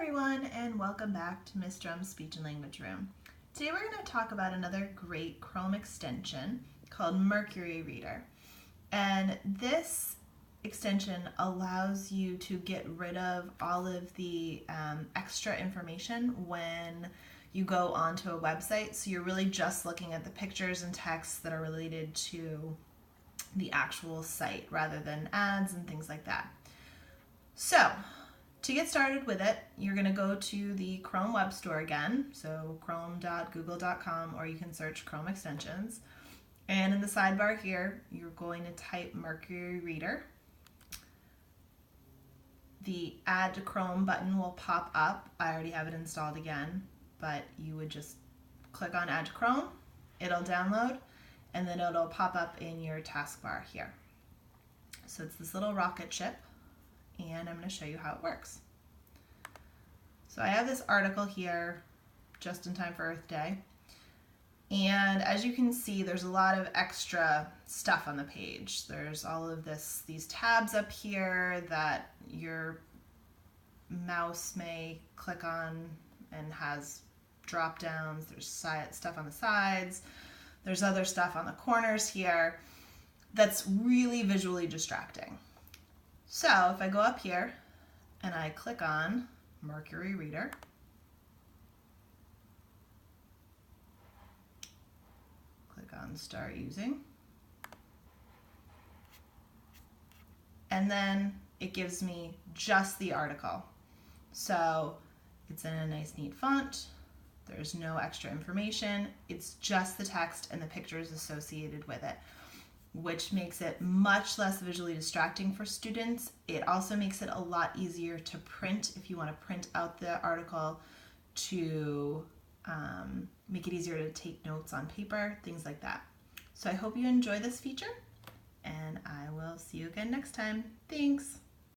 everyone, and welcome back to Miss Drum's Speech and Language Room. Today we're going to talk about another great Chrome extension called Mercury Reader. And this extension allows you to get rid of all of the extra information when you go onto a website. So you're really just looking at the pictures and texts that are related to the actual site rather than ads and things like that. So to get started with it, you're going to go to the Chrome Web Store again, so chrome.google.com, or you can search Chrome extensions. And in the sidebar here, you're going to type Mercury Reader. The Add to Chrome button will pop up. I already have it installed again, but you would just click on Add to Chrome, it'll download, and then it'll pop up in your taskbar here. So it's this little rocket ship, and I'm going to show you how it works. So I have this article here just in time for Earth Day, and as you can see, there's a lot of extra stuff on the page. There's all of these tabs up here that your mouse may click on and has drop downs. There's stuff on the sides. There's other stuff on the corners here that's really visually distracting. So if I go up here and I click on Mercury Reader, click on Start Using, and then it gives me just the article. So it's in a nice neat font. There's no extra information. It's just the text and the pictures associated with it, which makes it much less visually distracting for students. It also makes it a lot easier to print if you want to print out the article, to make it easier to take notes on paper, things like that. So I hope you enjoy this feature, and I will see you again next time. Thanks.